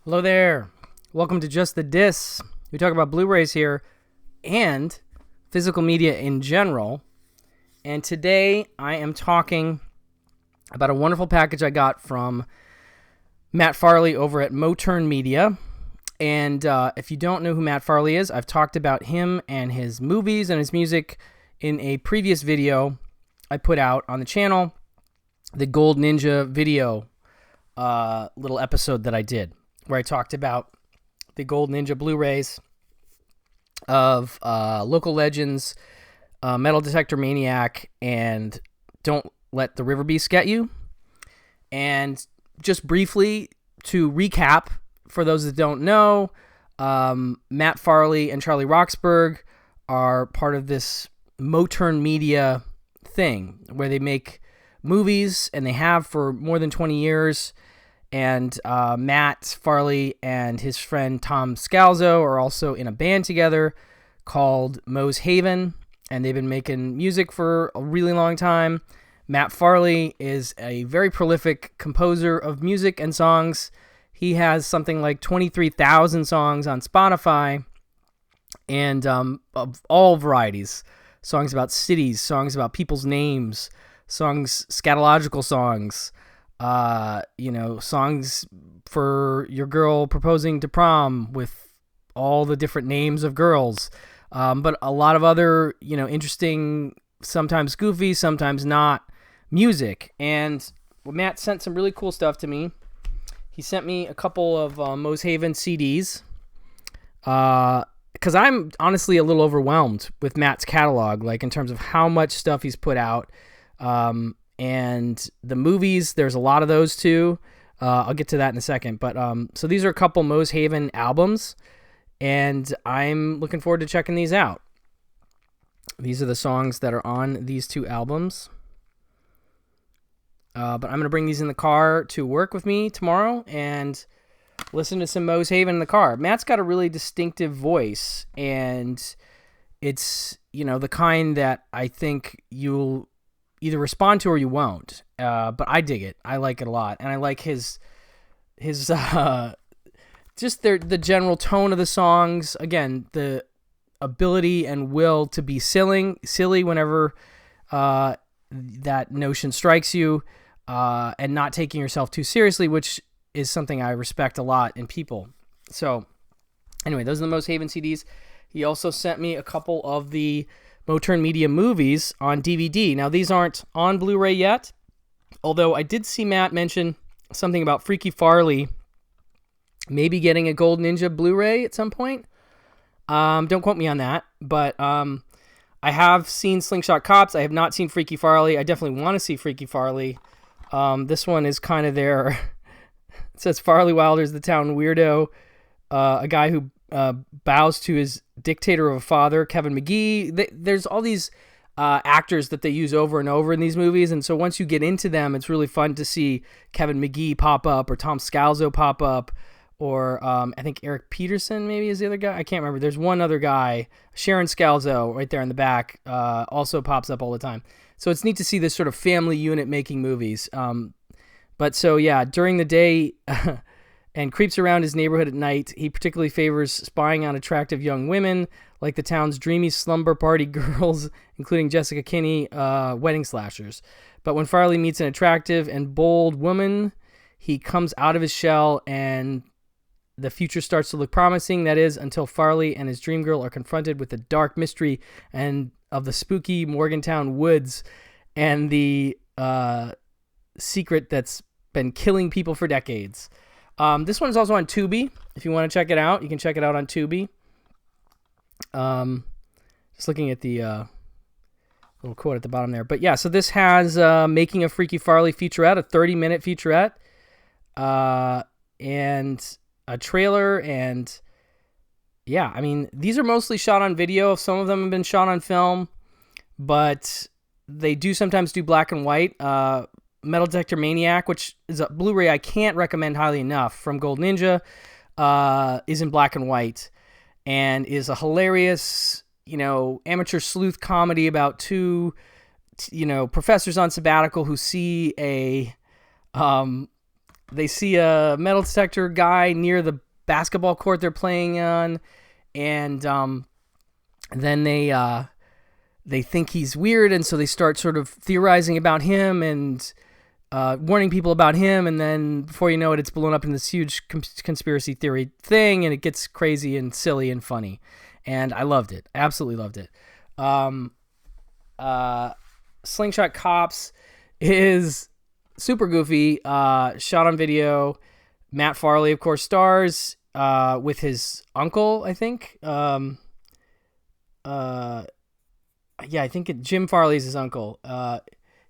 Hello there. Welcome to Just the Discs. We talk about Blu-rays here and physical media in general. And today I am talking about a wonderful package I got from Matt Farley over at Motern Media. And if you don't know who Matt Farley is, I've talked about him and his movies and his music in a previous video I put out on the channel, the Gold Ninja video little episode that I did, where I talked about the Gold Ninja Blu-rays of Local Legends, Metal Detector, Maniac, and Don't Let the River Beast Get You. And just briefly to recap, for those that don't know, Matt Farley and Charlie Roxburgh are part of this Motern Media thing where they make movies, and they have for more than 20 years. And Matt Farley and his friend Tom Scalzo are also in a band together called Mo's Haven, and they've been making music for a really long time. Matt Farley is a very prolific composer of music and songs. He has something like 23,000 songs on Spotify, and of all varieties. Songs about cities, songs about people's names, songs, scatological songs, songs for your girl proposing to prom with all the different names of girls, but a lot of other, interesting, sometimes goofy, sometimes not, music. And Matt sent some really cool stuff to me. He sent me a couple of Mo's Haven CDs, because I'm honestly a little overwhelmed with Matt's catalog, like in terms of how much stuff he's put out. And the movies, there's a lot of those too. I'll get to that in a second. But so these are a couple Mo's Haven albums, and I'm looking forward to checking these out. These are the songs that are on these two albums. But I'm going to bring these in the car to work with me tomorrow and listen to some Mo's Haven in the car. Matt's got a really distinctive voice, and it's, the kind that I think you'll either respond to or you won't. But I dig it. I like it a lot. And I like his just the general tone of the songs. Again, the ability and will to be silly whenever that notion strikes you, and not taking yourself too seriously, which is something I respect a lot in people. So anyway, those are the Mo's Haven CDs. He also sent me a couple of the Motern Media movies on DVD. Now, these aren't on Blu-ray yet, although I did see Matt mention something about Freaky Farley maybe getting a Gold Ninja Blu-ray at some point. Don't quote me on that, but I have seen Slingshot Cops. I have not seen Freaky Farley. I definitely want to see Freaky Farley. This one is kind of there. It says Farley Wilder's the town weirdo, a guy who bows to his dictator of a father, Kevin McGee. There's all these actors that they use over and over in these movies, and so once you get into them, it's really fun to see Kevin McGee pop up, or Tom Scalzo pop up, or I think Eric Peterson maybe is the other guy. I can't remember. There's one other guy, Sharon Scalzo, right there in the back, also pops up all the time. So it's neat to see this sort of family unit making movies. But so, yeah, during the day and creeps around his neighborhood at night, he particularly favors spying on attractive young women, like the town's dreamy slumber party girls, including Jessica Kinney, wedding slashers. But when Farley meets an attractive and bold woman, he comes out of his shell, and the future starts to look promising. That is, until Farley and his dream girl are confronted with the dark mystery and of the spooky Morgantown woods and the secret that's been killing people for decades. This one is also on Tubi. If you want to check it out, you can check it out on Tubi. Just looking at the little quote at the bottom there. But yeah, so this has Making a Freaky Farley featurette, a 30-minute featurette, and a trailer. And yeah, I mean, these are mostly shot on video. Some of them have been shot on film, but they do sometimes do black and white. Metal Detector Maniac, which is a Blu-ray I can't recommend highly enough from Gold Ninja, is in black and white and is a hilarious, amateur sleuth comedy about two, professors on sabbatical who see a they see a metal detector guy near the basketball court they're playing on, and then they think he's weird, and so they start sort of theorizing about him and warning people about him, and then before you know it, it's blown up into this huge conspiracy theory thing, and it gets crazy and silly and funny, and I loved it. Absolutely loved it. Slingshot Cops is super goofy, shot on video. Matt Farley, of course, stars with his uncle, I think. I think Jim Farley's his uncle.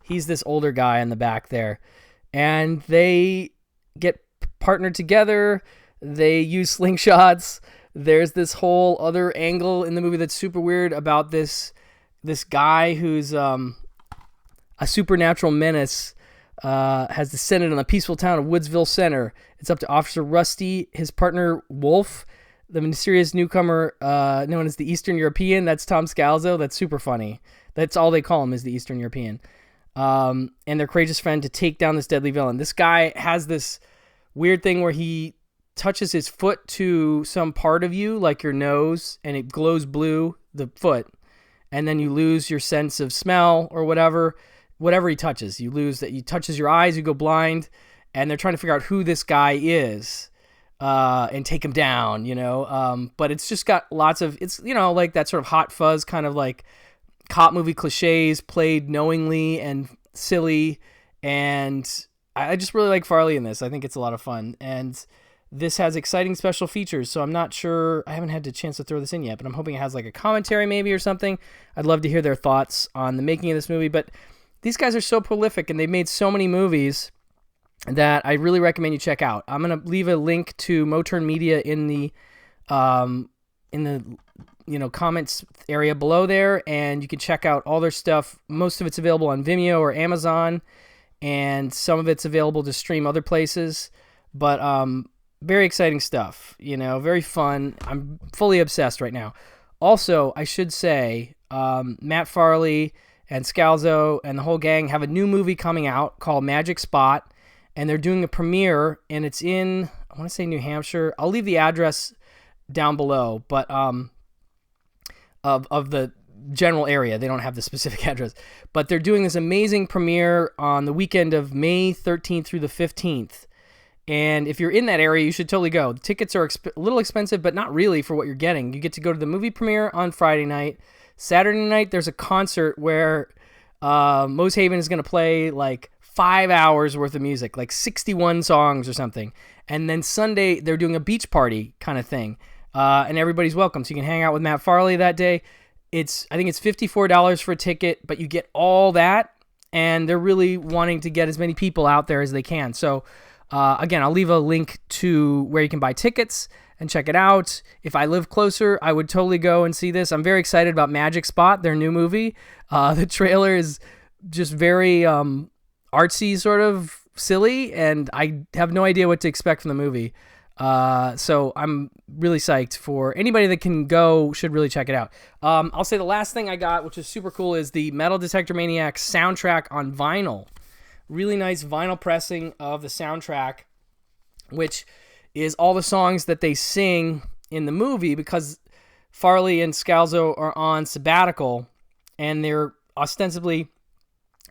He's this older guy in the back there. And they get partnered together. They use slingshots. There's this whole other angle in the movie that's super weird about this guy who's a supernatural menace, has descended on the peaceful town of Woodsville Center. It's up to Officer Rusty, his partner Wolf, the mysterious newcomer known as the Eastern European. That's Tom Scalzo. That's super funny. That's all they call him, is the Eastern European. And their courageous friend to take down this deadly villain. This guy has this weird thing where he touches his foot to some part of you, like your nose, and it glows blue, the foot. And then you lose your sense of smell or whatever he touches. You lose that. He touches your eyes, you go blind, and they're trying to figure out who this guy is and take him down, but it's just got lots of, it's, like that sort of hot fuzz kind of like cop movie cliches played knowingly and silly, and I just really like Farley in this. I think it's a lot of fun, and this has exciting special features, so I'm not sure, I haven't had a chance to throw this in yet, but I'm hoping it has like a commentary maybe or something. I'd love to hear their thoughts on the making of this movie, but these guys are so prolific, and they've made so many movies that I really recommend you check out. I'm going to leave a link to Motern Media in the comments area below there, and you can check out all their stuff. Most of it's available on Vimeo or Amazon, and some of it's available to stream other places, but very exciting stuff, very fun. I'm fully obsessed right now. Also, I should say, Matt Farley and Scalzo and the whole gang have a new movie coming out called Magic Spot, and they're doing a premiere, and it's in, I want to say New Hampshire. I'll leave the address down below, but of the general area. They don't have the specific address, but they're doing this amazing premiere on the weekend of May 13th through the 15th. And if you're in that area, you should totally go. The tickets are a little expensive, but not really for what you're getting. You get to go to the movie premiere on Friday night. Saturday night, there's a concert where Moshaven is going to play like 5 hours worth of music, like 61 songs or something. And then Sunday, they're doing a beach party kind of thing. And everybody's welcome. So you can hang out with Matt Farley that day. I think it's $54 for a ticket, but you get all that. And they're really wanting to get as many people out there as they can. So again, I'll leave a link to where you can buy tickets and check it out. If I live closer, I would totally go and see this. I'm very excited about Magic Spot, their new movie. The trailer is just very artsy, sort of silly, and I have no idea what to expect from the movie. So I'm really psyched for anybody that can go, should really check it out. I'll say the last thing I got, which is super cool, is the Metal Detector Maniac soundtrack on vinyl. Really nice vinyl pressing of the soundtrack, which is all the songs that they sing in the movie, because Farley and Scalzo are on sabbatical, and they're ostensibly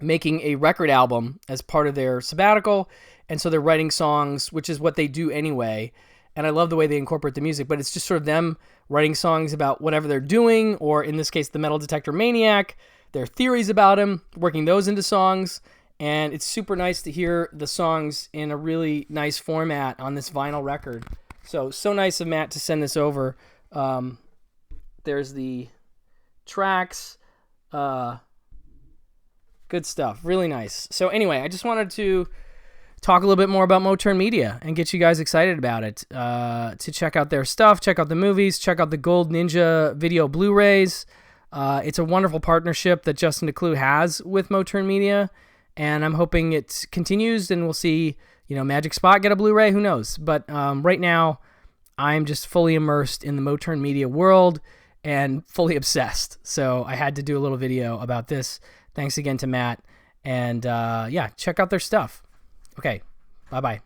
making a record album as part of their sabbatical, and so they're writing songs, which is what they do anyway, and I love the way they incorporate the music, but it's just sort of them writing songs about whatever they're doing, or in this case, the Metal Detector Maniac, their theories about him, working those into songs, and it's super nice to hear the songs in a really nice format on this vinyl record. So nice of Matt to send this over. There's the tracks, good stuff, really nice. So anyway, I just wanted to talk a little bit more about Motern Media and get you guys excited about it, to check out their stuff, check out the movies, check out the Gold Ninja video Blu-rays. It's a wonderful partnership that Justin DeClue has with Motern Media, and I'm hoping it continues, and we'll see, Magic Spot get a Blu-ray, who knows? But right now, I'm just fully immersed in the Motern Media world and fully obsessed. So I had to do a little video about this. Thanks again to Matt, and check out their stuff. Okay, bye-bye.